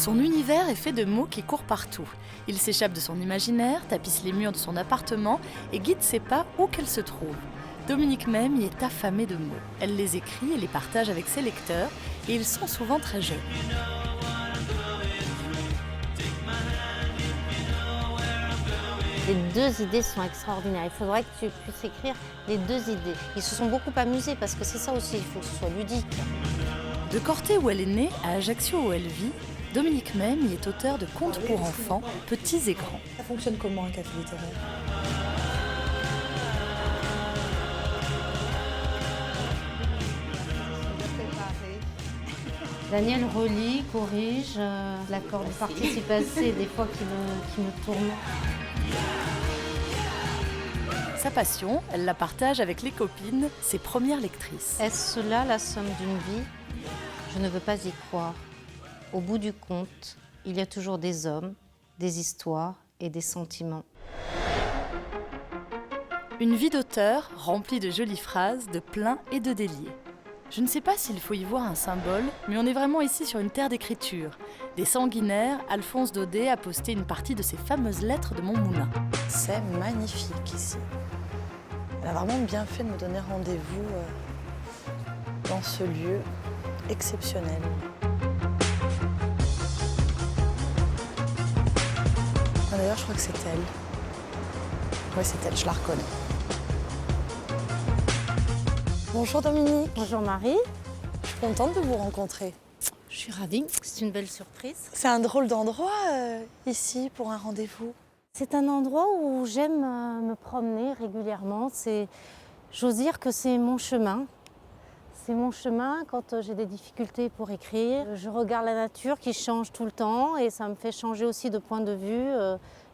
Son univers est fait de mots qui courent partout. Il s'échappe de son imaginaire, tapisse les murs de son appartement et guide ses pas où qu'elle se trouve. Dominique Même y est affamée de mots. Elle les écrit et les partage avec ses lecteurs, et ils sont souvent très jeunes. Les deux idées sont extraordinaires. Il faudrait que tu puisses écrire les deux idées. Ils se sont beaucoup amusés parce que c'est ça aussi, il faut que ce soit ludique. De Corté où elle est née à Ajaccio où elle vit, Dominique Même y est auteur de contes pour enfants, petits et grands. Ça fonctionne comment un café littéraire ? Daniel relit, corrige, l'accord du participe passé, des fois qui me tourne. Sa passion, elle la partage avec les copines, ses premières lectrices. Est-ce cela la somme d'une vie ? Je ne veux pas y croire. Au bout du compte, il y a toujours des hommes, des histoires et des sentiments. Une vie d'auteur remplie de jolies phrases, de plein et de déliés. Je ne sais pas s'il faut y voir un symbole, mais on est vraiment ici sur une terre d'écriture. Des sanguinaires, Alphonse Daudet a posté une partie de ses fameuses lettres de Montmoulin. C'est magnifique ici. Elle a vraiment bien fait de me donner rendez-vous dans ce lieu exceptionnel. Ah, d'ailleurs, je crois que c'est elle. Oui, c'est elle, je la reconnais. Bonjour Dominique. Bonjour Marie. Je suis contente de vous rencontrer. Je suis ravie, c'est une belle surprise. C'est un drôle d'endroit ici pour un rendez-vous. C'est un endroit où j'aime me promener régulièrement. J'ose dire que c'est mon chemin. C'est mon chemin quand j'ai des difficultés pour écrire. Je regarde la nature qui change tout le temps et ça me fait changer aussi de point de vue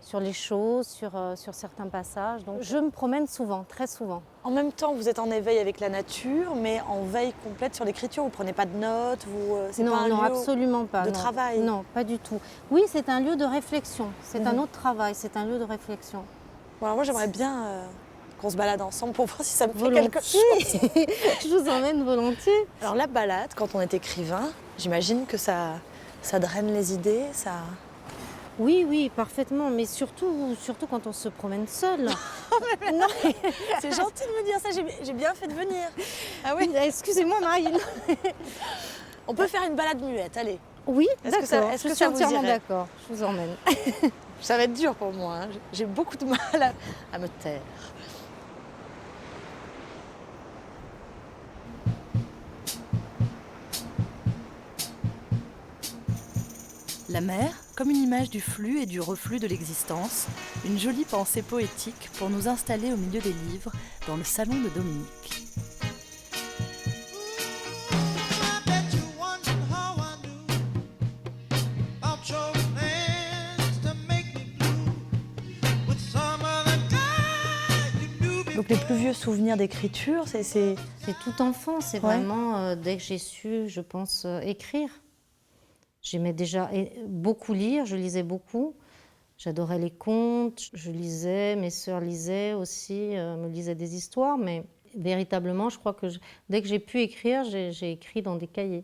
sur les choses, sur certains passages. Donc je me promène souvent, très souvent. En même temps, vous êtes en éveil avec la nature, mais en veille complète sur l'écriture. Vous ne prenez pas de notes, c'est pas un Non, lieu absolument pas. de Non. travail. Non, pas du tout. Oui, c'est un lieu de réflexion. C'est un autre travail, c'est un lieu de réflexion. Bon, alors moi, j'aimerais bien qu'on se balade ensemble pour voir si ça me fait Volontiers. quelque chose. Je vous emmène volontiers. Alors la balade, quand on est écrivain, j'imagine que ça draine les idées, ça... Oui, parfaitement, mais surtout quand on se promène seul. Non, C'est gentil de me dire ça, j'ai bien fait de venir. ah oui, excusez-moi Marie. On peut faire une balade muette, allez. Oui, Est-ce que d'accord, est-ce je que suis ça vous entièrement irait d'accord, je vous emmène. Ça va être dur pour moi, hein. J'ai beaucoup de mal à me taire. La mer, comme une image du flux et du reflux de l'existence, une jolie pensée poétique pour nous installer au milieu des livres, dans le salon de Dominique. Donc les plus vieux souvenirs d'écriture, c'est... C'est tout enfant, c'est Ouais. vraiment dès que j'ai su, je pense, écrire. J'aimais déjà beaucoup lire, je lisais beaucoup. J'adorais les contes, je lisais, mes sœurs lisaient aussi, me lisaient des histoires, mais véritablement, je crois que dès que j'ai pu écrire, j'ai écrit dans des cahiers.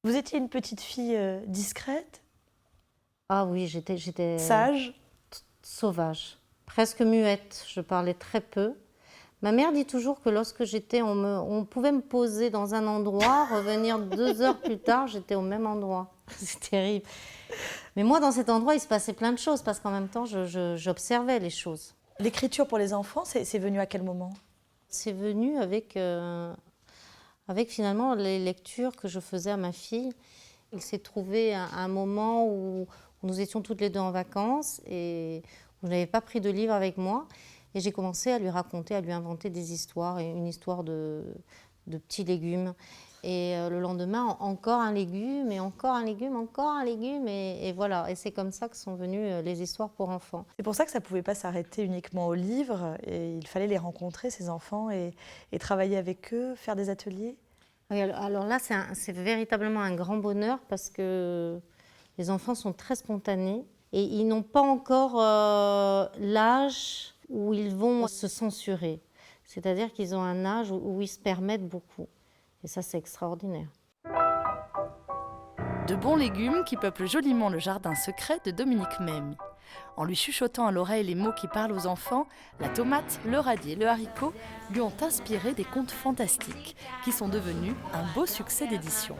Vous étiez une petite fille discrète, Ah oui, j'étais sage. sauvage, presque muette, je parlais très peu. Ma mère dit toujours que lorsque on pouvait me poser dans un endroit, revenir 2 heures plus tard, j'étais au même endroit. C'est terrible. Mais moi, dans cet endroit, il se passait plein de choses parce qu'en même temps, j'observais les choses. L'écriture pour les enfants, c'est venu à quel moment ? C'est venu avec finalement les lectures que je faisais à ma fille. Il s'est trouvé un moment où nous étions toutes les deux en vacances et où je n'avais pas pris de livre avec moi. Et j'ai commencé à lui raconter, à lui inventer des histoires, et une histoire de petits légumes. Et le lendemain, encore un légume, et encore un légume, encore un légume. Et voilà, et c'est comme ça que sont venues les histoires pour enfants. C'est pour ça que ça ne pouvait pas s'arrêter uniquement au livre, et il fallait les rencontrer, ces enfants, et travailler avec eux, faire des ateliers. Oui, alors là, c'est véritablement un grand bonheur parce que les enfants sont très spontanés et ils n'ont pas encore l'âge où ils vont se censurer. C'est-à-dire qu'ils ont un âge où ils se permettent beaucoup. Et ça, c'est extraordinaire. De bons légumes qui peuplent joliment le jardin secret de Dominique Memmi. En lui chuchotant à l'oreille les mots qui parlent aux enfants, la tomate, le radis et le haricot lui ont inspiré des contes fantastiques qui sont devenus un beau succès d'édition.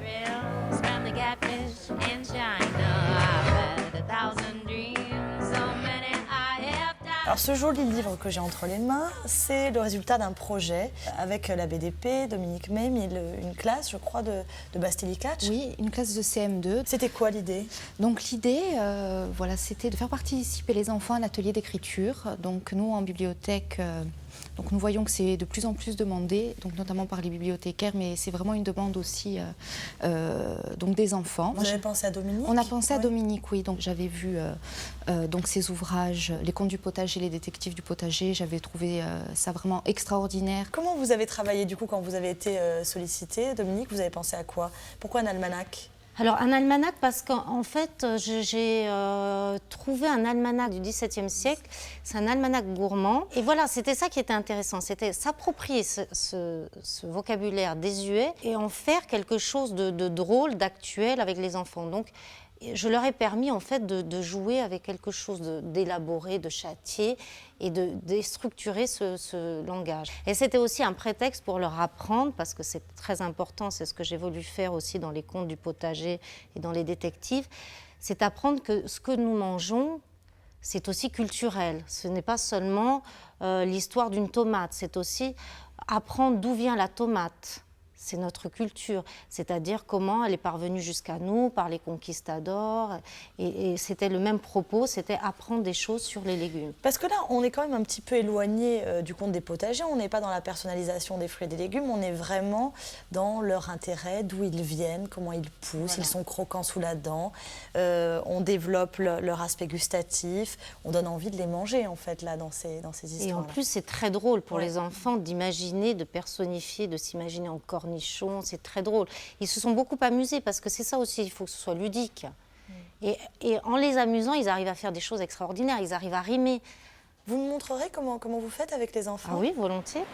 Alors ce joli livre que j'ai entre les mains, c'est le résultat d'un projet avec la BDP, Dominique Memmi, une classe, je crois, de Bastille-Catch. Oui, une classe de CM2. C'était quoi l'idée? Donc l'idée, voilà, c'était de faire participer les enfants à l'atelier d'écriture. Donc nous, en bibliothèque, donc nous voyons que c'est de plus en plus demandé, donc notamment par les bibliothécaires, mais c'est vraiment une demande aussi donc des enfants. Vous avez pensé à Dominique? On a pensé à Dominique, oui. Donc j'avais vu donc ses ouvrages, Les Contes du potager, Les détectives du potager. J'avais trouvé ça vraiment extraordinaire. Comment vous avez travaillé du coup quand vous avez été sollicité, Dominique? Vous avez pensé à quoi? Pourquoi un almanach? Alors, un almanach, parce qu'en fait, j'ai trouvé un almanach du XVIIe siècle. C'est un almanach gourmand. Et voilà, c'était ça qui était intéressant. C'était s'approprier ce vocabulaire désuet et en faire quelque chose de drôle, d'actuel avec les enfants. Donc, je leur ai permis en fait de jouer avec quelque chose d'élaboré, de châtié et de déstructurer ce langage. Et c'était aussi un prétexte pour leur apprendre, parce que c'est très important, c'est ce que j'ai voulu faire aussi dans les contes du potager et dans les détectives, c'est apprendre que ce que nous mangeons, c'est aussi culturel. Ce n'est pas seulement l'histoire d'une tomate, c'est aussi apprendre d'où vient la tomate. C'est notre culture, c'est-à-dire comment elle est parvenue jusqu'à nous par les conquistadors. Et c'était le même propos, c'était apprendre des choses sur les légumes. Parce que là, on est quand même un petit peu éloigné du conte des potagers. On n'est pas dans la personnalisation des fruits et des légumes. On est vraiment dans leur intérêt, d'où ils viennent, comment ils poussent, voilà. Ils sont croquants sous la dent. On développe leur aspect gustatif. On donne envie de les manger, en fait, là, dans ces histoires. Et en plus, c'est très drôle pour les enfants d'imaginer, de personnifier, de s'imaginer en cornichon. C'est très drôle. Ils se sont beaucoup amusés parce que c'est ça aussi, il faut que ce soit ludique. Et en les amusant, ils arrivent à faire des choses extraordinaires, ils arrivent à rimer. Vous me montrerez comment vous faites avec les enfants? Ah oui, volontiers.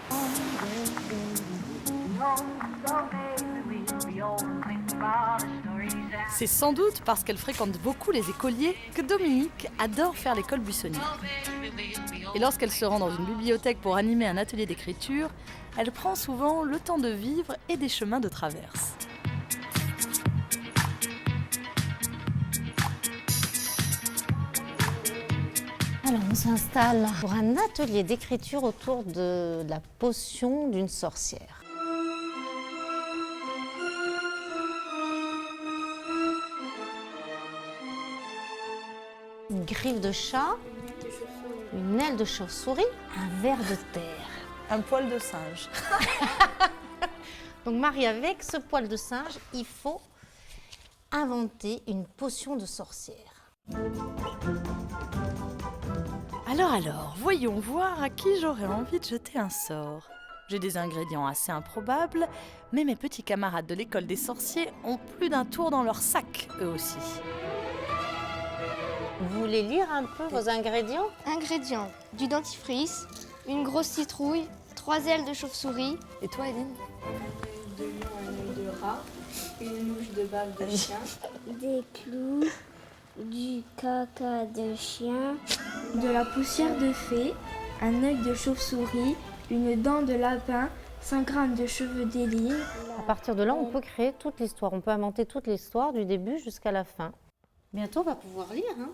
C'est sans doute parce qu'elle fréquente beaucoup les écoliers que Dominique adore faire l'école buissonnière. Et lorsqu'elle se rend dans une bibliothèque pour animer un atelier d'écriture, elle prend souvent le temps de vivre et des chemins de traverse. Alors, on s'installe pour un atelier d'écriture autour de la potion d'une sorcière. Une griffe de chat, une aile de chauve-souris, un ver de terre. Un poil de singe. Donc Marie, avec ce poil de singe, il faut inventer une potion de sorcière. Alors, voyons voir à qui j'aurais envie de jeter un sort. J'ai des ingrédients assez improbables, mais mes petits camarades de l'école des sorciers ont plus d'un tour dans leur sac, eux aussi. Vous voulez lire un peu vos ingrédients? Ingrédients: du dentifrice, une grosse citrouille, 3 ailes de chauve-souris. Et toi, Eline? De lion, un œil de rat, une mouche de bave de chien. Des clous, du caca de chien, de la poussière de fée, un œil de chauve-souris, une dent de lapin, 5 grammes de cheveux d'Éline. À partir de là, on peut créer toute l'histoire. On peut inventer toute l'histoire du début jusqu'à la fin. Bientôt, on va pouvoir lire, hein?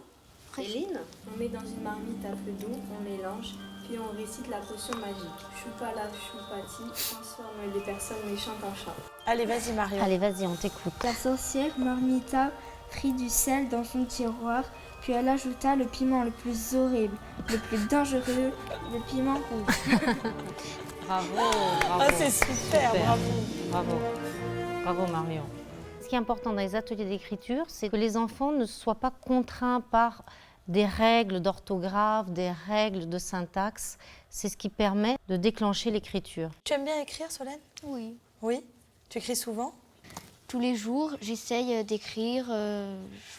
Éline? On met dans une marmite à feu doux, on mélange, puis on récite la potion magique. Choupala, choupati, transforme les personnes méchantes en chats. Allez, vas-y, Marion. Allez, vas-y, on t'écoute. La sorcière Marmita prit du sel dans son tiroir, puis elle ajouta le piment le plus horrible, le plus dangereux, le piment rouge. Bravo, bravo. Ah, c'est super, bravo. Bravo, bravo Marion. Ce qui est important dans les ateliers d'écriture, c'est que les enfants ne soient pas contraints par des règles d'orthographe, des règles de syntaxe. C'est ce qui permet de déclencher l'écriture. Tu aimes bien écrire, Solène? Oui. Oui? Tu écris souvent? Tous les jours, j'essaye d'écrire, je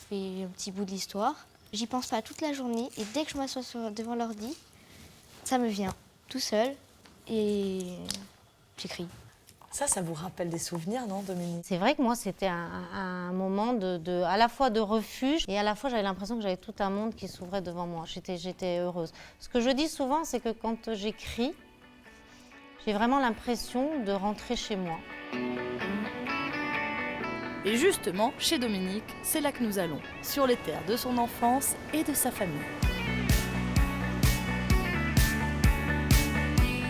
fais un petit bout de l'histoire. J'y pense pas toute la journée et dès que je m'assois devant l'ordi, ça me vient tout seul et j'écris. Ça vous rappelle des souvenirs, non, Dominique? C'est vrai que moi, c'était un moment à la fois de refuge et à la fois, j'avais l'impression que j'avais tout un monde qui s'ouvrait devant moi. J'étais heureuse. Ce que je dis souvent, c'est que quand j'écris, j'ai vraiment l'impression de rentrer chez moi. Et justement, chez Dominique, c'est là que nous allons, sur les terres de son enfance et de sa famille.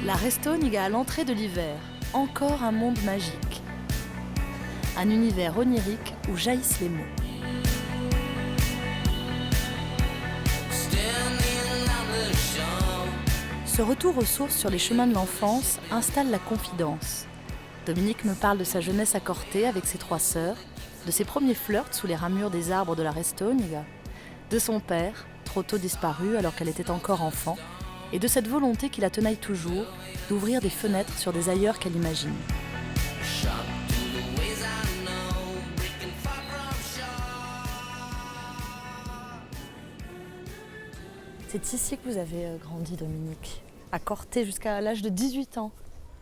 La Restoniga à l'entrée de l'hiver, encore un monde magique. Un univers onirique où jaillissent les mots. Ce retour aux sources sur les chemins de l'enfance installe la confidence. Dominique me parle de sa jeunesse à Corté avec ses 3 sœurs, de ses premiers flirts sous les ramures des arbres de la Restoniga, de son père, trop tôt disparu alors qu'elle était encore enfant, et de cette volonté qui la tenaille toujours d'ouvrir des fenêtres sur des ailleurs qu'elle imagine. C'est ici que vous avez grandi, Dominique, à Corté jusqu'à l'âge de 18 ans.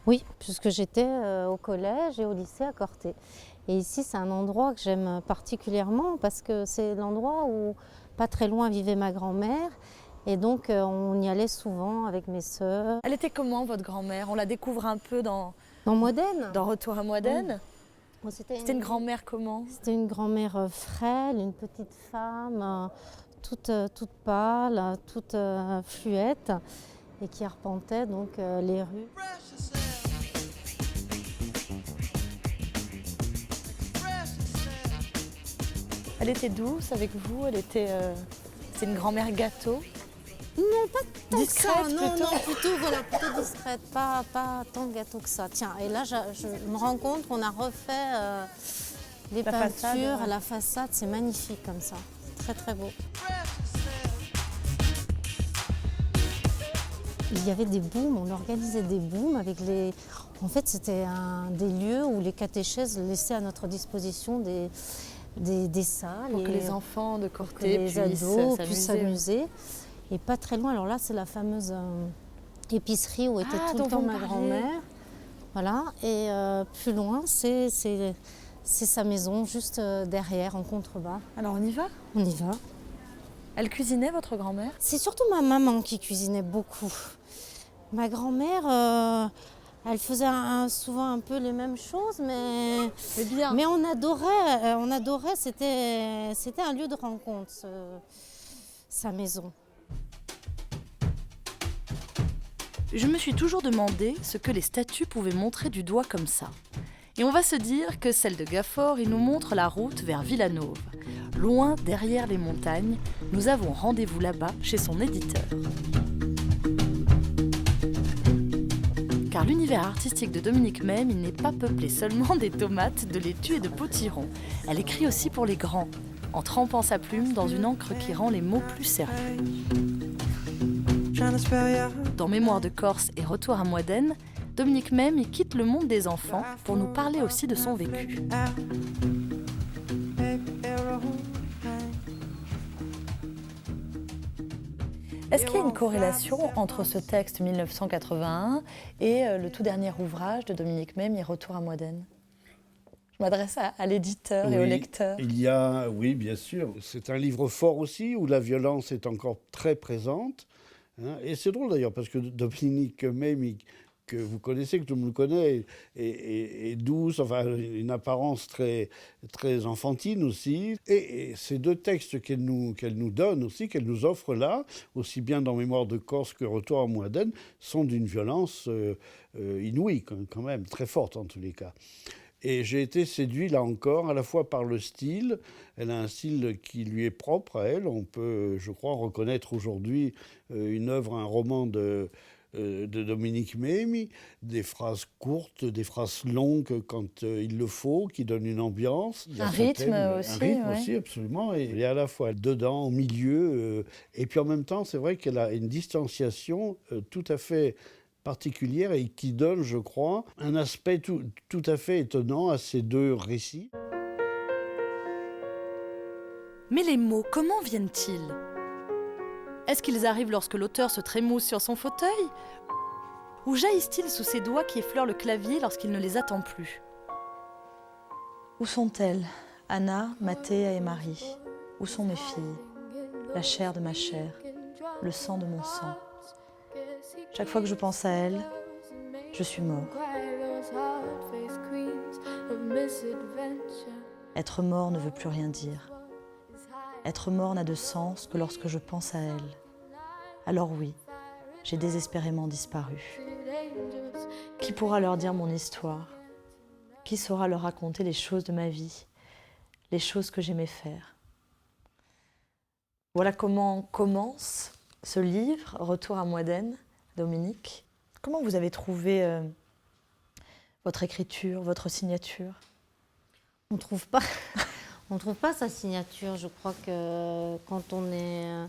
Oui, puisque j'étais au collège et au lycée à Corté. Et ici, c'est un endroit que j'aime particulièrement parce que c'est l'endroit où, pas très loin, vivait ma grand-mère. Et donc, on y allait souvent avec mes sœurs. Elle était comment, votre grand-mère? On la découvre un peu dans Modène. Retour à Modène. Oui. C'était une grand-mère comment? C'était une grand-mère frêle, une petite femme, toute pâle, toute fluette, et qui arpentait donc les rues. Elle était douce avec vous? C'est une grand-mère gâteau? Non, pas tant discrète, que ça. plutôt. Non, plutôt discrète, pas tant gâteau que ça. Tiens, et là, je me rends compte qu'on a refait les La peintures, façade, ouais. la façade, c'est magnifique comme ça. C'est très, très beau. Il y avait des booms, on organisait des booms avec les... En fait, c'était des lieux où les catéchèses laissaient à notre disposition des salles. Pour que les enfants de Corté les ados puissent s'amuser. Et pas très loin, alors là, c'est la fameuse épicerie où était tout le temps ma grand-mère. Voilà, et plus loin, c'est sa maison, juste derrière, en contrebas. Alors on y va? On y va. Elle cuisinait, votre grand-mère? C'est surtout ma maman qui cuisinait beaucoup. Ma grand-mère, elle faisait souvent un peu les mêmes choses, mais on adorait, c'était un lieu de rencontre, sa maison. Je me suis toujours demandé ce que les statues pouvaient montrer du doigt comme ça. Et on va se dire que celle de Gafford, il nous montre la route vers Villanove. Loin derrière les montagnes, nous avons rendez-vous là-bas chez son éditeur. Car l'univers artistique de Dominique Même, il n'est pas peuplé seulement des tomates, de laitue et de potirons. Elle écrit aussi pour les grands, en trempant sa plume dans une encre qui rend les mots plus sérieux. Dans Mémoire de Corse et Retour à Modène, Dominique Même y quitte le monde des enfants pour nous parler aussi de son vécu. Est-ce qu'il y a une corrélation entre ce texte 1981 et le tout dernier ouvrage de Dominique Même, et Retour à Modène? Je m'adresse à l'éditeur et au lecteur. Oui, bien sûr. C'est un livre fort aussi, où la violence est encore très présente. Hein. Et c'est drôle d'ailleurs, parce que Dominique Même, que vous connaissez, que tout le monde connaît, est douce, enfin une apparence très, très enfantine aussi. Et ces 2 textes qu'elle nous donne aussi, qu'elle nous offre là, aussi bien dans Mémoire de Corse que Retour à Modène, sont d'une violence inouïe quand même, très forte en tous les cas. Et j'ai été séduit, là encore, à la fois par le style. Elle a un style qui lui est propre à elle. On peut, je crois, reconnaître aujourd'hui une œuvre, un roman de Dominique Même, des phrases courtes, des phrases longues quand il le faut, qui donnent une ambiance. Un rythme aussi. Un rythme aussi, absolument. Et elle est à la fois dedans, au milieu. Et puis en même temps, c'est vrai qu'elle a une distanciation tout à fait particulière et qui donne, je crois, un aspect tout à fait étonnant à ces 2 récits. Mais les mots, comment viennent-ils ? Est-ce qu'ils arrivent lorsque l'auteur se trémousse sur son fauteuil ? Ou jaillissent-ils sous ses doigts qui effleurent le clavier lorsqu'il ne les attend plus? Où sont-elles, Anna, Mathéa et Marie? Où sont mes filles? La chair de ma chair, le sang de mon sang. Chaque fois que je pense à elles, je suis mort. Être mort ne veut plus rien dire. Être mort n'a de sens que lorsque je pense à elles. Alors oui, j'ai désespérément disparu. Qui pourra leur dire mon histoire? Qui saura leur raconter les choses de ma vie, les choses que j'aimais faire? Voilà comment commence ce livre, Retour à Moisden, Dominique. Comment vous avez trouvé votre écriture, votre signature? On trouve pas sa signature. Je crois que quand on est...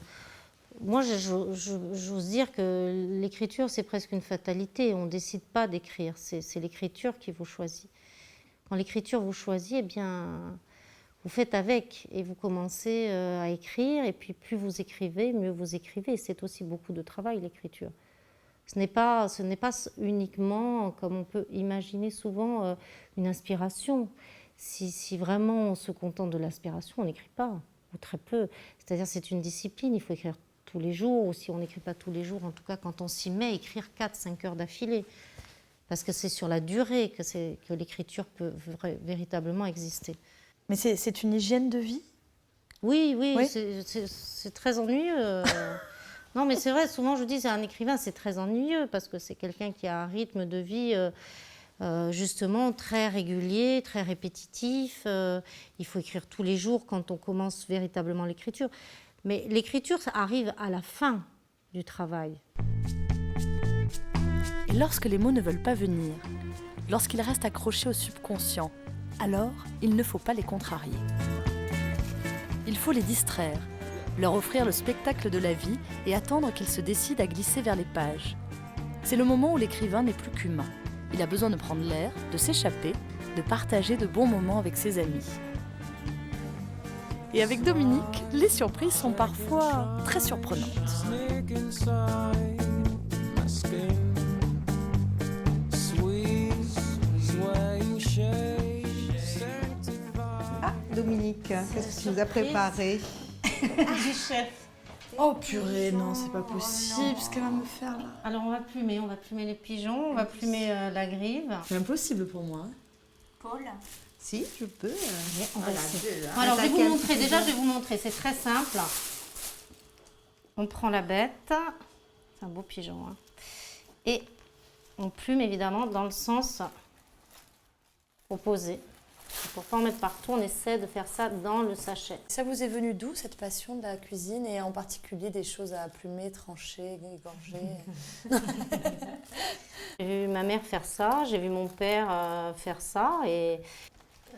Moi, j'ose dire que l'écriture, c'est presque une fatalité. On ne décide pas d'écrire, c'est l'écriture qui vous choisit. Quand l'écriture vous choisit, eh bien, vous faites avec et vous commencez à écrire. Et puis, plus vous écrivez, mieux vous écrivez. C'est aussi beaucoup de travail, l'écriture. Ce n'est pas uniquement, comme on peut imaginer souvent, une inspiration. Si vraiment on se contente de l'inspiration, on n'écrit pas, ou très peu. C'est-à-dire c'est une discipline, il faut écrire tous les jours, ou si on n'écrit pas tous les jours, en tout cas quand on s'y met, écrire 4-5 heures d'affilée. Parce que c'est sur la durée que l'écriture peut véritablement exister. Mais c'est une hygiène de vie? Oui. C'est très ennuyeux. Non, mais c'est vrai, souvent je dis, c'est un écrivain, c'est très ennuyeux, parce que c'est quelqu'un qui a un rythme de vie... justement très régulier, très répétitif. Il faut écrire tous les jours quand on commence véritablement l'écriture. Mais l'écriture, ça arrive à la fin du travail. Et lorsque les mots ne veulent pas venir, lorsqu'ils restent accrochés au subconscient, alors il ne faut pas les contrarier. Il faut les distraire, leur offrir le spectacle de la vie et attendre qu'ils se décident à glisser vers les pages. C'est le moment où l'écrivain n'est plus qu'humain. Il a besoin de prendre l'air, de s'échapper, de partager de bons moments avec ses amis. Et avec Dominique, les surprises sont parfois très surprenantes. Ah, Dominique, qu'est-ce que tu nous as préparé? Du chef. Oh purée, non, c'est pas possible, ce qu'elle va me faire là. Alors on va plumer les pigeons, on va plumer la grive. C'est impossible pour moi. Paul? Si, je peux. On va essayer. Alors je vais vous montrer, déjà je vais vous montrer, c'est très simple. On prend la bête, c'est un beau pigeon, hein. Et on plume évidemment dans le sens opposé. Pour ne pas en mettre partout, on essaie de faire ça dans le sachet. Ça vous est venu d'où, cette passion de la cuisine, et en particulier des choses à plumer, trancher, égorger? J'ai vu ma mère faire ça, j'ai vu mon père faire ça, et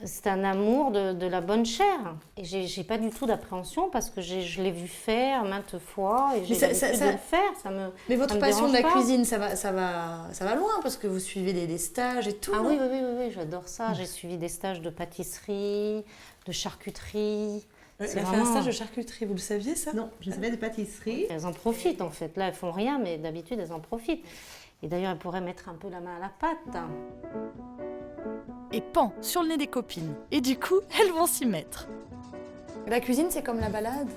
c'est un amour de la bonne chair. Et j'ai pas du tout d'appréhension parce que je l'ai vu faire maintes fois et j'ai l'habitude de le faire. Mais votre me passion de la dérange pas. cuisine, ça va loin parce que vous suivez des stages et tout. Ah non? oui, j'adore ça. J'ai suivi des stages de pâtisserie, de charcuterie. Elle C'est a fait vraiment- un stage de charcuterie, vous le saviez ça? Non, je savais de pâtisserie. Elles en profitent en fait. Là, elles font rien, mais d'habitude, elles en profitent. Et d'ailleurs, elles pourraient mettre un peu la main à la pâte. Et pan sur le nez des copines. Et du coup, elles vont s'y mettre. La cuisine, c'est comme la balade?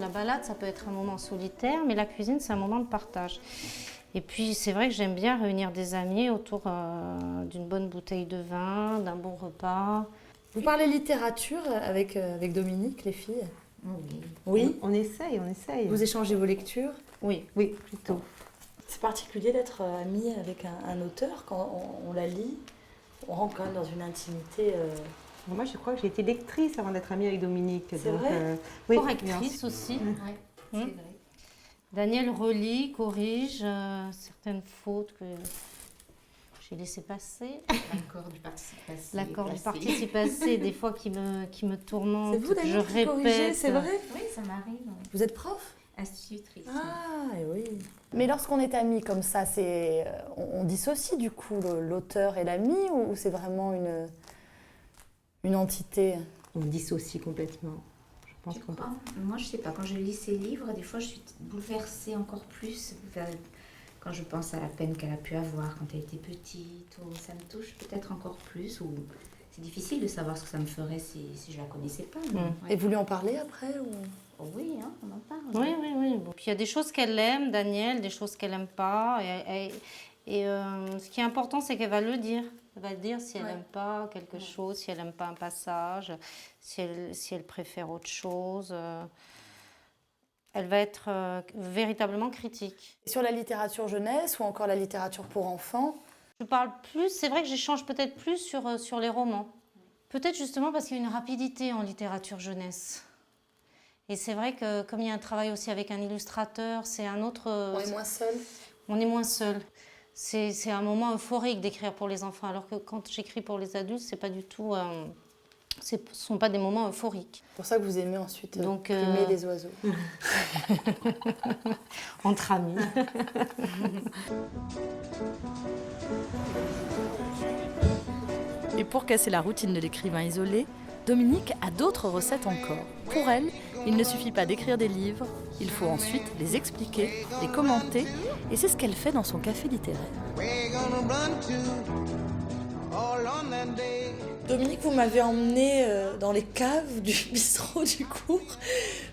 La balade, ça peut être un moment solitaire, mais la cuisine, c'est un moment de partage. Et puis, c'est vrai que j'aime bien réunir des amis autour d'une bonne bouteille de vin, d'un bon repas. Vous parlez littérature avec Dominique, les filles? Oui. On essaye. Vous échangez vos lectures? Oui. Oui, plutôt. C'est particulier d'être amie avec un auteur quand on la lit. On rentre quand même dans une intimité. Moi, je crois que j'ai été lectrice avant d'être amie avec Dominique. C'est donc, vrai oui, Correctrice aussi. Daniel relit, corrige certaines fautes que j'ai laissées passer. L'accord du participe passé. L'accord du participe passé, des fois qui me tourmente, C'est vous, que je Daniel, qui corrigez, répète. c'est vrai? Oui, ça m'arrive. Vous êtes prof? Institutrice. Ah, oui. Mais lorsqu'on est amis comme ça, on dissocie du coup l'auteur et l'ami, ou c'est vraiment une entité? on dissocie complètement. Je pense Tu qu'on crois? Moi, je sais pas. Quand je lis ces livres, des fois, je suis bouleversée encore plus. Quand je pense à la peine qu'elle a pu avoir quand elle était petite, ça me touche peut-être encore plus. Ou c'est difficile de savoir ce que ça me ferait si je la connaissais pas. Mais, ouais. Et vous lui en parlez après ou... Oh oui, hein, on en parle. Oui. Bon. Puis il y a des choses qu'elle aime, Danielle, des choses qu'elle n'aime pas. Ce qui est important, c'est qu'elle va le dire. Elle va dire si elle n'aime pas quelque chose, si elle n'aime pas un passage, si elle préfère autre chose. Elle va être véritablement critique. Sur la littérature jeunesse ou encore la littérature pour enfants? Je parle plus, c'est vrai que j'échange peut-être plus sur les romans. Peut-être justement parce qu'il y a une rapidité en littérature jeunesse. Et c'est vrai que comme il y a un travail aussi avec un illustrateur, c'est un autre... On est moins seul. On est moins seul. C'est un moment euphorique d'écrire pour les enfants, alors que quand j'écris pour les adultes, c'est pas du tout... ce ne sont pas des moments euphoriques. C'est pour ça que vous aimez ensuite plumer des oiseaux. Entre amis. Et pour casser la routine de l'écrivain isolé, Dominique a d'autres recettes encore. Pour elle, il ne suffit pas d'écrire des livres, il faut ensuite les expliquer, les commenter, et c'est ce qu'elle fait dans son café littéraire. Dominique, vous m'avez emmenée dans les caves du bistrot du cours.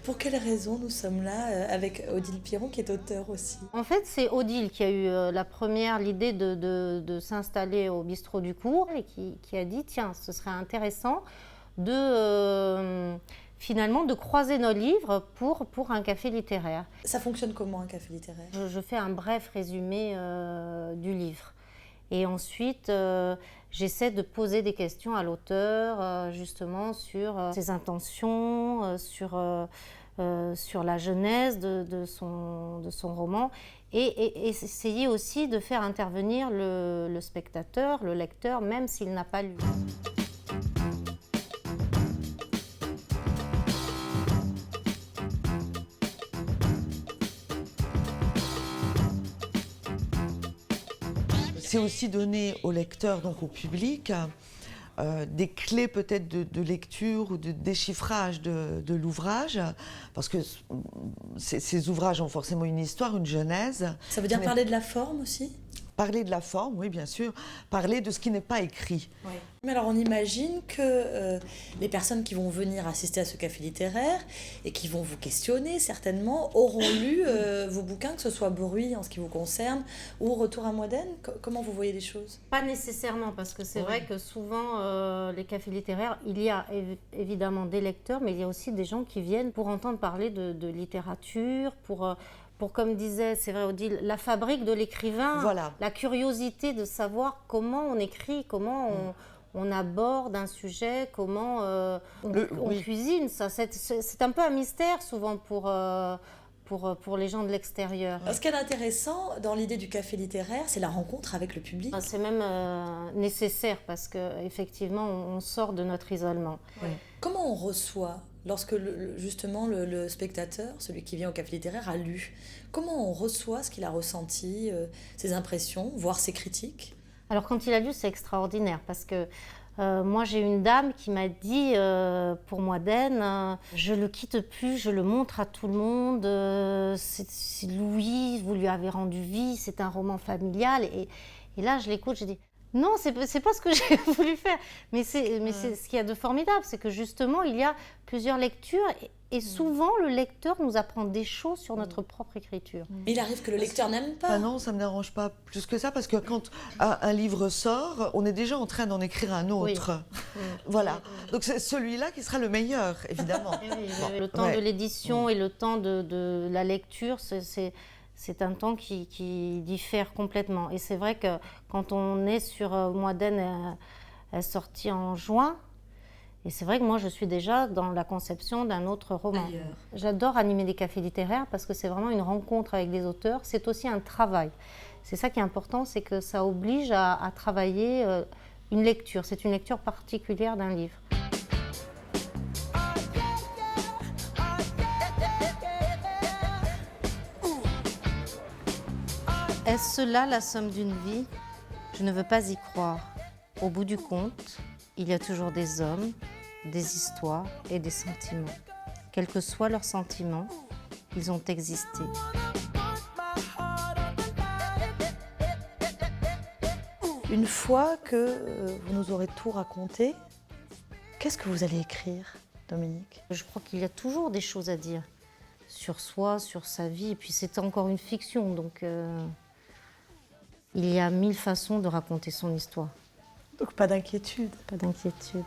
Pour quelle raison nous sommes là avec Odile Piron, qui est auteure aussi? En fait, c'est Odile qui a eu l'idée de s'installer au bistrot du cours et qui a dit, tiens, ce serait intéressant finalement de croiser nos livres pour un café littéraire. Ça fonctionne comment un café littéraire? Je fais un bref résumé du livre. Et ensuite, j'essaie de poser des questions à l'auteur, justement, sur ses intentions, sur la genèse de son roman, et essayer aussi de faire intervenir le spectateur, le lecteur, même s'il n'a pas lu. C'est aussi donner au lecteur, donc au public, des clés peut-être de lecture ou de déchiffrage de l'ouvrage, parce que ces ouvrages ont forcément une histoire, une genèse. Ça veut dire parler de la forme aussi? Parler de la forme, oui, bien sûr. Parler de ce qui n'est pas écrit. Oui. Mais alors, on imagine que les personnes qui vont venir assister à ce café littéraire et qui vont vous questionner, certainement, auront lu vos bouquins, que ce soit Bruit en ce qui vous concerne ou Retour à Modène. Comment vous voyez les choses? Pas nécessairement, parce que c'est vrai que souvent, les cafés littéraires, il y a évidemment des lecteurs, mais il y a aussi des gens qui viennent pour entendre parler de littérature, pour, comme disait, c'est vrai Odile, la fabrique de l'écrivain, voilà. La curiosité de savoir comment on écrit, comment on aborde un sujet, comment on cuisine. Ça, c'est un peu un mystère souvent pour les gens de l'extérieur. Ce qui est intéressant dans l'idée du café littéraire, c'est la rencontre avec le public. C'est même nécessaire parce qu'effectivement, on sort de notre isolement. Ouais. Comment on reçoit lorsque justement le spectateur, celui qui vient au café littéraire, a lu? Comment on reçoit ce qu'il a ressenti, ses impressions, voire ses critiques? Alors quand il a lu, c'est extraordinaire parce que moi j'ai une dame qui m'a dit pour Modène, je le quitte plus, je le montre à tout le monde, c'est Louis, vous lui avez rendu vie, c'est un roman familial. Et là je l'écoute, je dis non, c'est pas ce que j'ai voulu faire. Mais c'est ce qu'il y a de formidable, c'est que justement, il y a plusieurs lectures et souvent, le lecteur nous apprend des choses sur notre propre écriture. Mais il arrive que le lecteur n'aime pas. Ah non, ça ne me dérange pas plus que ça, parce que quand un livre sort, on est déjà en train d'en écrire un autre. Oui. Voilà. Donc c'est celui-là qui sera le meilleur, évidemment. Oui, le temps de l'édition et le temps de la lecture, c'est un temps qui diffère complètement. Et c'est vrai que quand on est sur Modène, elle est sortie en juin. Et c'est vrai que moi, je suis déjà dans la conception d'un autre roman. J'adore animer des cafés littéraires parce que c'est vraiment une rencontre avec des auteurs. C'est aussi un travail. C'est ça qui est important, c'est que ça oblige à travailler une lecture. C'est une lecture particulière d'un livre. Est-ce cela la somme d'une vie? Je ne veux pas y croire. Au bout du compte, il y a toujours des hommes, des histoires et des sentiments. Quels que soient leurs sentiments, ils ont existé. Une fois que vous nous aurez tout raconté, qu'est-ce que vous allez écrire, Dominique? Je crois qu'il y a toujours des choses à dire sur soi, sur sa vie. Et puis c'est encore une fiction, donc il y a 1000 façons de raconter son histoire. Donc pas d'inquiétude. Pas d'inquiétude.